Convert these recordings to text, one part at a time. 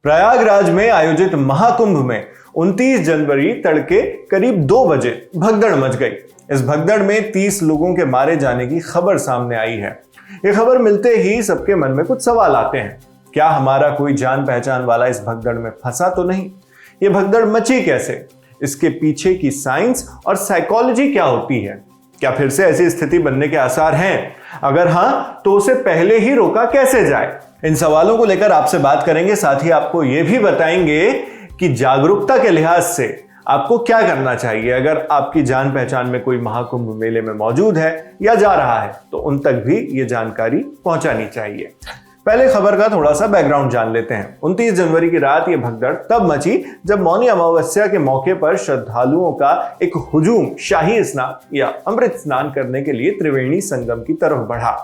प्रयागराज में आयोजित महाकुंभ में 29 जनवरी तड़के करीब 2 बजे भगदड़ मच गई। इस भगदड़ में 30 लोगों के मारे जाने की खबर सामने आई है। ये खबर मिलते ही सबके मन में कुछ सवाल आते हैं। क्या हमारा कोई जान पहचान वाला इस भगदड़ में फंसा तो नहीं? ये भगदड़ मची कैसे? इसके पीछे की साइंस और साइकोलॉजी क्या होती है? क्या फिर से ऐसी स्थिति बनने के आसार हैं? अगर हां, तो उसे पहले ही रोका कैसे जाए? इन सवालों को लेकर आपसे बात करेंगे। साथ ही आपको यह भी बताएंगे कि जागरूकता के लिहाज से आपको क्या करना चाहिए। अगर आपकी जान पहचान में कोई महाकुंभ मेले में मौजूद है या जा रहा है तो उन तक भी ये जानकारी पहुंचानी चाहिए। पहले खबर का थोड़ा सा बैकग्राउंड जान लेते हैं। 29 जनवरी की रात ये भगदड़ तब मची जब मौनी अमावस्या के मौके पर श्रद्धालुओं का एक हुजूम शाही स्नान या अमृत स्नान करने के लिए त्रिवेणी संगम की तरफ बढ़ा।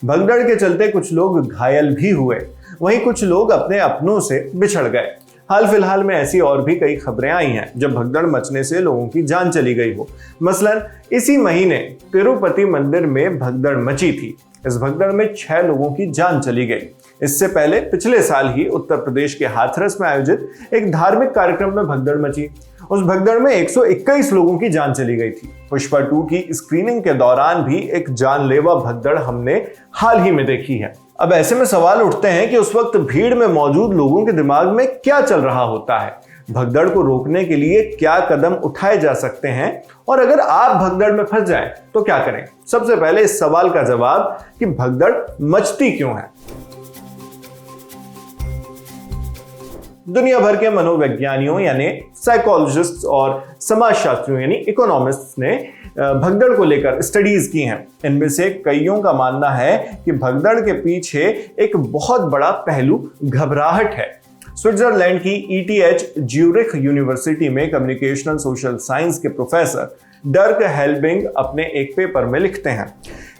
भगदड़ के चलते कुछ लोग घायल भी हुए, वहीं कुछ लोग अपने अपनों से बिछड़ गए। हाल फिलहाल में ऐसी और भी कई खबरें आई हैं जब भगदड़ मचने से लोगों की जान चली गई हो। मसलन इसी महीने तिरुपति मंदिर में भगदड़ मची थी। इस भगदड़ में 6 लोगों की जान चली गई। इससे पहले पिछले साल ही उत्तर प्रदेश के हाथरस में आयोजित एक धार्मिक कार्यक्रम में भगदड़ मची। उस भगदड़ में 121 लोगों की जान चली गई थी। पुष्पा 2 की स्क्रीनिंग के दौरान भी एक जानलेवा भगदड़ हमने हाल ही में देखी है। अब ऐसे में सवाल उठते हैं कि उस वक्त भीड़ में मौजूद लोगों के दिमाग में क्या चल रहा होता है? भगदड़ को रोकने के लिए क्या कदम उठाए जा सकते हैं? और अगर आप भगदड़ में फंस जाएं तो क्या करें? सबसे पहले इस सवाल का जवाब कि भगदड़ मचती क्यों है। दुनिया भर के मनोवैज्ञानिकों यानी साइकोलॉजिस्ट्स और समाजशास्त्रियों यानी इकोनॉमिस्ट्स ने भगदड़ को लेकर स्टडीज की हैं। इनमें से कईयों का मानना है कि भगदड़ के पीछे एक बहुत बड़ा पहलू घबराहट है। स्विट्जरलैंड की ETH ज्यूरिख यूनिवर्सिटी में कम्युनिकेशनल सोशल साइंस के प्रोफेसर डर्क हेल्बिंग अपने एक पेपर में लिखते हैं,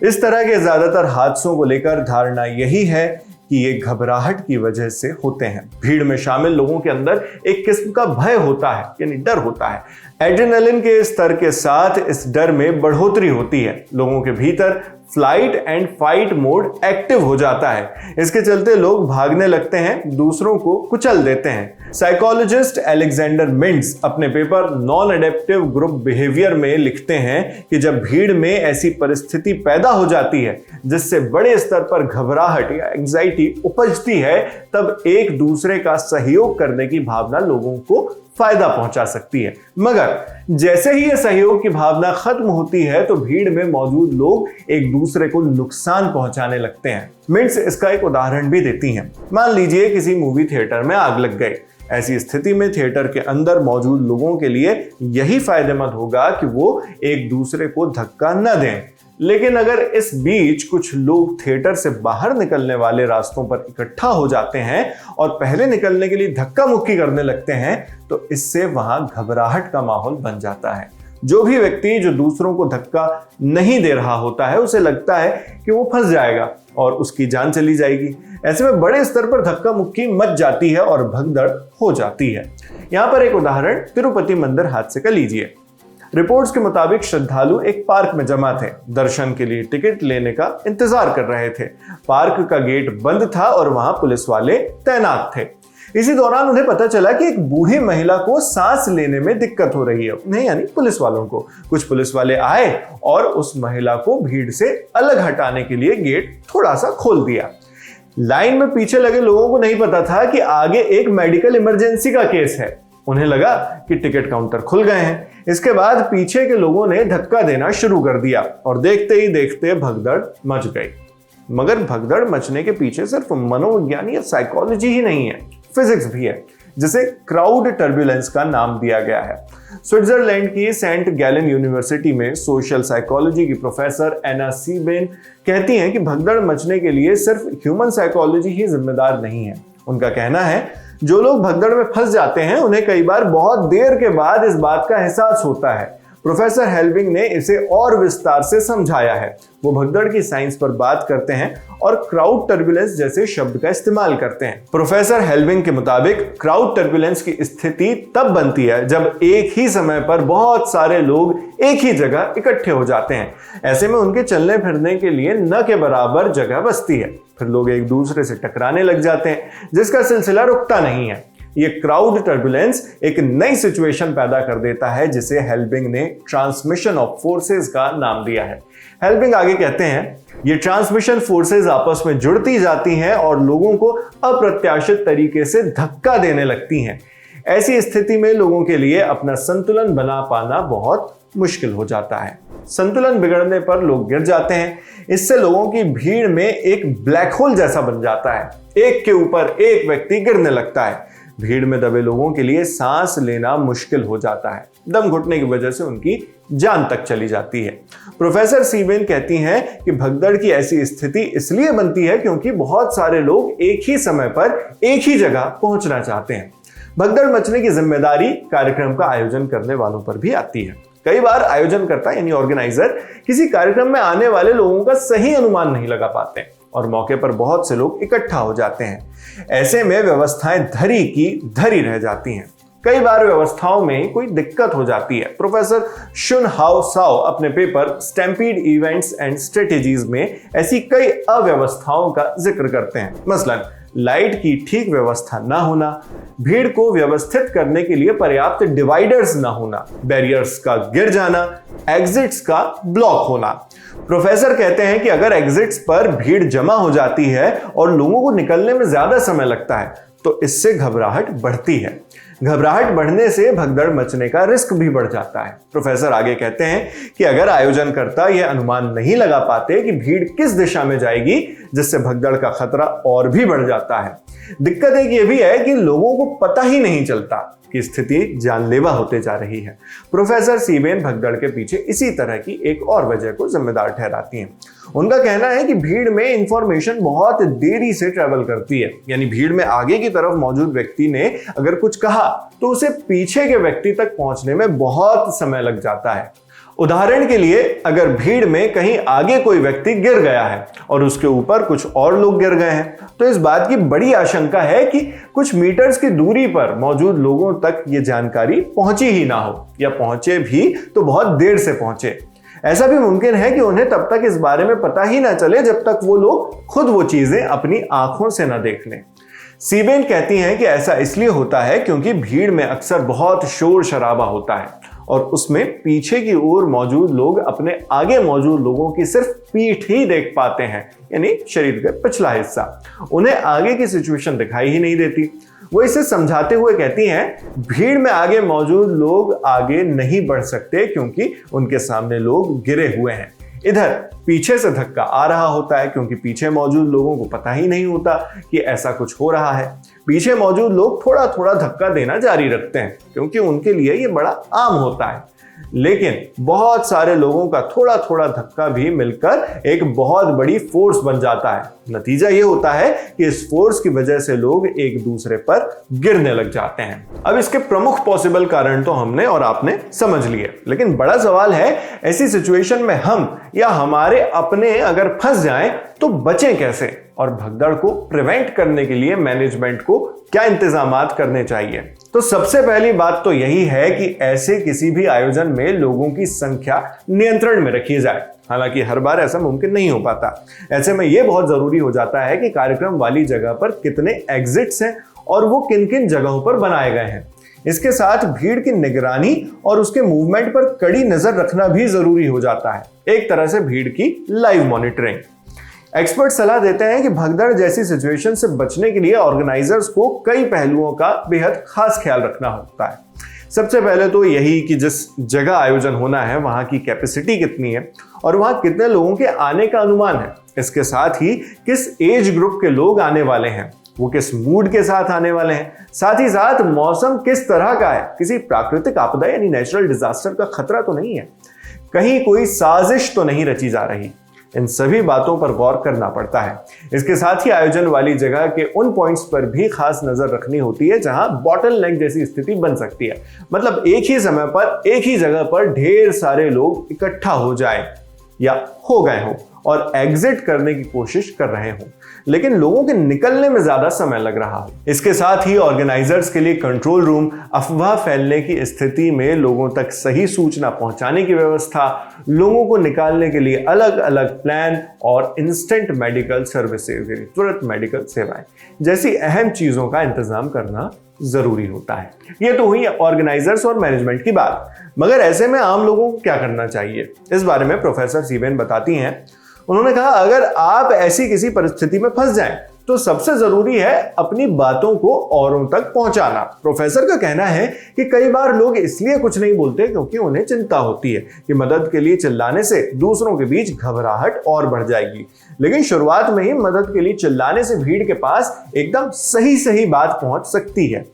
इस तरह के ज्यादातर हादसों को लेकर धारणा यही है कि ये घबराहट की वजह से होते हैं। भीड़ में शामिल लोगों के अंदर एक किस्म का भय होता है यानी डर होता है। एड्रेनलिन के स्तर के साथ इस डर में बढ़ोतरी होती है। लोगों के भीतर flight and fight mode active हो जाता है। इसके चलते लोग भागने लगते हैं, दूसरों को कुचल देते हैं। साइकोलॉजिस्ट अलेक्जेंडर मिंट्स अपने paper non adaptive group behaviour में लिखते हैं कि जब भीड़ में ऐसी परिस्थिति पैदा हो जाती है जिससे बड़े स्तर पर घबराहट या एंजाइटी उपजती है, तब एक दूसरे का सहयोग करने की भावना लोगों को फायदा पहुंचा सकती है। मगर जैसे ही यह सहयोग की भावना खत्म होती है तो भीड़ में मौजूद लोग एक दूसरे को नुकसान पहुंचाने लगते हैं। मिंट्स इसका एक उदाहरण भी देती हैं। मान लीजिए किसी मूवी थिएटर में आग लग गई। ऐसी स्थिति में थिएटर के अंदर मौजूद लोगों के लिए यही फायदेमंद होगा कि वो एक दूसरे को धक्का न दें। लेकिन अगर इस बीच कुछ लोग थिएटर से बाहर निकलने वाले रास्तों पर इकट्ठा हो जाते हैं और पहले निकलने के लिए धक्का मुक्की करने लगते हैं तो इससे वहां घबराहट का माहौल बन जाता है। जो भी व्यक्ति जो दूसरों को धक्का नहीं दे रहा होता है उसे लगता है कि वो फंस जाएगा और उसकी जान चली जाएगी। ऐसे में बड़े स्तर पर धक्का मुक्की मच जाती है और भगदड़ हो जाती है। यहां पर एक उदाहरण तिरुपति मंदिर हादसे का लीजिए। रिपोर्ट्स के मुताबिक श्रद्धालु एक पार्क में जमा थे। दर्शन के लिए टिकट लेने का इंतजार कर रहे थे। पार्क का गेट बंद था और वहां पुलिस वाले तैनात थे। इसी दौरान उन्हें पता चला कि एक बूढ़ी महिला को सांस लेने में दिक्कत हो रही है। उन्हें यानी पुलिस वालों को। कुछ पुलिस वाले आए और उस महिला को भीड़ से अलग हटाने के लिए गेट थोड़ा सा खोल दिया। लाइन में पीछे लगे लोगों को नहीं पता था कि आगे एक मेडिकल इमरजेंसी का केस है। उन्हें लगा कि टिकट काउंटर खुल गए हैं। इसके बाद पीछे के लोगों ने धक्का देना शुरू कर दिया और देखते ही देखते भगदड़ मच गई। मगर भगदड़ मचने के पीछे सिर्फ मनोविज्ञान या साइकोलॉजी ही नहीं है, फिजिक्स भी है, जिसे क्राउड टर्बुलेंस का नाम दिया गया है। स्विट्जरलैंड की सेंट गैलन यूनिवर्सिटी में सोशल साइकोलॉजी की प्रोफेसर एना सीबेन कहती हैं कि भगदड़ मचने के लिए सिर्फ ह्यूमन साइकोलॉजी ही जिम्मेदार नहीं है। उनका कहना है जो लोग भगदड़ में फंस जाते हैं उन्हें कई बार बहुत देर के बाद इस बात का एहसास होता है। प्रोफेसर हेल्विंग ने इसे और विस्तार से समझाया है। वो भगदड़ की साइंस पर बात करते हैं और क्राउड टर्बुलेंस जैसे शब्द का इस्तेमाल करते हैं। प्रोफेसर हेल्विंग के मुताबिक क्राउड टर्बुलेंस की स्थिति तब बनती है जब एक ही समय पर बहुत सारे लोग एक ही जगह इकट्ठे हो जाते हैं। ऐसे में उनके चलने फिरने के लिए न के बराबर जगह बचती है। फिर लोग एक दूसरे से टकराने लग जाते हैं, जिसका सिलसिला रुकता नहीं है। ये क्राउड टर्बुलेंस एक नई सिचुएशन पैदा कर देता है, जिसे हेल्विंग ने ट्रांसमिशन ऑफ फोर्सेस का नाम दिया है। हेल्विंग आगे कहते हैं, ये ट्रांसमिशन फोर्सेस आपस में जुड़ती जाती हैं और लोगों को अप्रत्याशित तरीके से धक्का देने लगती हैं। ऐसी स्थिति में लोगों के लिए अपना संतुलन बना पाना बहुत मुश्किल हो जाता है। संतुलन बिगड़ने पर लोग गिर जाते हैं। इससे लोगों की भीड़ में एक ब्लैक होल जैसा बन जाता है। एक के ऊपर एक व्यक्ति गिरने लगता है। भीड़ में दबे लोगों के लिए सांस लेना मुश्किल हो जाता है। दम घुटने की वजह से उनकी जान तक चली जाती है। प्रोफेसर सीबेन कहती हैं कि भगदड़ की ऐसी स्थिति इसलिए बनती है क्योंकि बहुत सारे लोग एक ही समय पर एक ही जगह पहुंचना चाहते हैं। भगदड़ मचने की जिम्मेदारी कार्यक्रम का आयोजन करने वालों पर भी आती है। कई बार आयोजनकर्ता यानी ऑर्गेनाइजर किसी कार्यक्रम में आने वाले लोगों का सही अनुमान नहीं लगा पाते और मौके पर बहुत से लोग इकट्ठा हो जाते हैं। ऐसे में व्यवस्थाएं धरी की धरी रह जाती हैं। कई बार व्यवस्थाओं में कोई दिक्कत हो जाती है। प्रोफेसर शुन हाओ साओ अपने paper stampede events and strategies में ऐसी कई अव्यवस्थाओं का जिक्र करते हैं। मसलन लाइट की ठीक व्यवस्था ना होना, भीड़ को व्यवस्थित करने के लिए पर्याप्त डिवाइडर्स ना होना, बैरियर्स का गिर जाना, एग्जिट्स का ब्लॉक होना। प्रोफेसर कहते हैं कि अगर एग्जिट्स पर भीड़ जमा हो जाती है और लोगों को निकलने में ज्यादा समय लगता है तो इससे घबराहट बढ़ती है। घबराहट बढ़ने से भगदड़ मचने का रिस्क भी बढ़ जाता है। प्रोफेसर आगे कहते हैं कि अगर आयोजनकर्ता यह अनुमान नहीं लगा पाते कि भीड़ किस दिशा में जाएगी, जिससे भगदड़ का खतरा और भी बढ़ जाता है। दिक्कत एक ये भी है कि लोगों को पता ही नहीं चलता कि स्थिति जानलेवा होते जा रही है। प्रोफेसर सीबेन भगदड़ के पीछे इसी तरह की एक और वजह को जिम्मेदार ठहराती हैं। उनका कहना है कि भीड़ में इंफॉर्मेशन बहुत देरी से ट्रेवल करती है। यानी भीड़ में आगे की तरफ मौजूद व्यक्ति ने अगर कुछ कहा तो उसे पीछे के व्यक्ति तक पहुंचने में बहुत समय लग जाता है। उदाहरण के लिए, अगर भीड़ में कहीं आगे कोई व्यक्ति गिर गया है और उसके ऊपर कुछ और लोग गिर गए हैं, तो इस बात की बड़ी आशंका है कि कुछ मीटर्स की दूरी पर मौजूद लोगों तक ये जानकारी पहुंची ही ना हो, या पहुंचे भी तो बहुत देर से पहुंचे। ऐसा भी मुमकिन है कि उन्हें तब तक इस बारे में पता ही ना चले जब तक वो लोग खुद वो चीजें अपनी आंखों से ना देख लें। सीबेन कहती हैं कि ऐसा इसलिए होता है क्योंकि भीड़ में अक्सर बहुत शोर शराबा होता है और उसमें पीछे की ओर मौजूद लोग अपने आगे मौजूद लोगों की सिर्फ पीठ ही देख पाते हैं, यानी शरीर का पिछला हिस्सा। उन्हें आगे की सिचुएशन दिखाई ही नहीं देती। वो इसे समझाते हुए कहती हैं, भीड़ में आगे मौजूद लोग आगे नहीं बढ़ सकते क्योंकि उनके सामने लोग गिरे हुए हैं। इधर पीछे से धक्का आ रहा होता है क्योंकि पीछे मौजूद लोगों को पता ही नहीं होता कि ऐसा कुछ हो रहा है। पीछे मौजूद लोग थोड़ा थोड़ा धक्का देना जारी रखते हैं क्योंकि उनके लिए ये बड़ा आम होता है। लेकिन बहुत सारे लोगों का थोड़ा थोड़ा धक्का भी मिलकर एक बहुत बड़ी फोर्स बन जाता है। नतीजा ये होता है कि इस फोर्स की वजह से लोग एक दूसरे पर गिरने लग जाते हैं। अब इसके प्रमुख पॉसिबल कारण तो हमने और आपने समझ लिए, लेकिन बड़ा सवाल है, ऐसी सिचुएशन में हम या हमारे अपने अगर फंस जाएं तो बचें कैसे, और भगदड़ को प्रिवेंट करने के लिए मैनेजमेंट को क्या इंतजामात करने चाहिए। तो सबसे पहली बात तो यही है कि ऐसे किसी भी आयोजन में लोगों की संख्या नियंत्रण में रखी जाए। हालांकि हर बार ऐसा मुमकिन नहीं हो पाता। ऐसे में यह बहुत जरूरी हो जाता है कि कार्यक्रम वाली जगह पर कितने एग्जिट्स हैं और वो किन किन जगहों पर बनाए गए हैं। इसके साथ भीड़ की निगरानी और उसके मूवमेंट पर कड़ी नजर रखना भी जरूरी हो जाता है, एक तरह से भीड़ की लाइव मॉनिटरिंग। एक्सपर्ट सलाह देते हैं कि भगदड़ जैसी सिचुएशन से बचने के लिए ऑर्गेनाइजर्स को कई पहलुओं का बेहद खास ख्याल रखना होता है। सबसे पहले तो यही कि जिस जगह आयोजन होना है वहां की कैपेसिटी कितनी है और वहां कितने लोगों के आने का अनुमान है। इसके साथ ही किस एज ग्रुप के लोग आने वाले हैं, वो किस मूड के साथ आने वाले हैं, साथ ही साथ मौसम किस तरह का है, किसी प्राकृतिक आपदा यानी नेचुरल डिजास्टर का खतरा तो नहीं है, कहीं कोई साजिश तो नहीं रची जा रही। इन सभी बातों पर गौर करना पड़ता है। इसके साथ ही आयोजन वाली जगह के उन पॉइंट्स पर भी खास नजर रखनी होती है जहां बॉटल नेक जैसी स्थिति बन सकती है, मतलब एक ही समय पर एक ही जगह पर ढेर सारे लोग इकट्ठा हो जाए या हो गए हों और एग्जिट करने की कोशिश कर रहे हों, लेकिन लोगों के निकलने में ज्यादा समय लग रहा हो। इसके साथ ही ऑर्गेनाइजर्स के लिए कंट्रोल रूम, अफवाह फैलने की स्थिति में लोगों तक सही सूचना पहुंचाने की व्यवस्था, लोगों को निकालने के लिए अलग अलग प्लान और इंस्टेंट मेडिकल सर्विसेज यानी तुरंत मेडिकल सेवाएं जैसी अहम चीजों का इंतजाम करना जरूरी होता है। ये तो हुई ऑर्गेनाइजर्स और मैनेजमेंट की बात, मगर ऐसे में आम लोगों को क्या करना चाहिए, इस बारे में प्रोफेसर सीबेन बताती हैं। उन्होंने कहा, अगर आप ऐसी किसी परिस्थिति में फंस जाएं तो सबसे जरूरी है अपनी बातों को औरों तक पहुंचाना। प्रोफेसर का कहना है कि कई बार लोग इसलिए कुछ नहीं बोलते क्योंकि उन्हें चिंता होती है कि मदद के लिए चिल्लाने से दूसरों के बीच घबराहट और बढ़ जाएगी, लेकिन शुरुआत में ही मदद के लिए चिल्लाने से भीड़ के पास एकदम सही बात पहुंच सकती है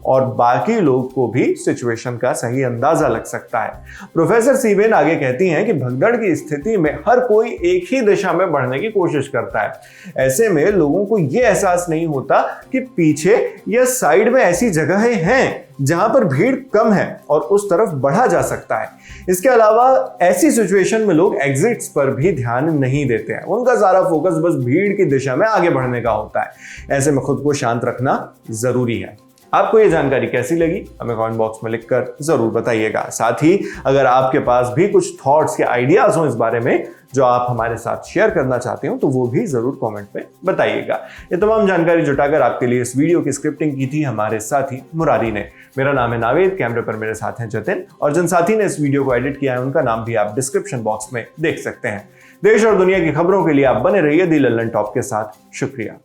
और बाकी लोग को भी सिचुएशन का सही अंदाजा लग सकता है। प्रोफेसर सीबेन आगे कहती हैं कि भगदड़ की स्थिति में हर कोई एक ही दिशा में बढ़ने की कोशिश करता है। ऐसे में लोगों को यह एहसास नहीं होता कि पीछे या साइड में ऐसी जगहें हैं जहां पर भीड़ कम है और उस तरफ बढ़ा जा सकता है। इसके अलावा ऐसी सिचुएशन में लोग एग्जिट्स पर भी ध्यान नहीं देते हैं, उनका सारा फोकस बस भीड़ की दिशा में आगे बढ़ने का होता है। ऐसे में खुद को शांत रखना जरूरी है। आपको ये जानकारी कैसी लगी हमें कमेंट बॉक्स में लिखकर जरूर बताइएगा। साथ ही अगर आपके पास भी कुछ थॉट्स या आइडियाज हो इस बारे में जो आप हमारे साथ शेयर करना चाहते हो तो वो भी जरूर कमेंट में बताइएगा। ये तमाम जानकारी जुटाकर आपके लिए इस वीडियो की स्क्रिप्टिंग की थी हमारे साथी मुरारी ने। मेरा नाम है नावेद, कैमरे पर मेरे साथ हैं जतिन, और जिन साथी ने इस वीडियो को एडिट किया है उनका नाम भी आप डिस्क्रिप्शन बॉक्स में देख सकते हैं। देश और दुनिया की खबरों के लिए आप बने रहिए दी लल्लन टॉप के साथ। शुक्रिया।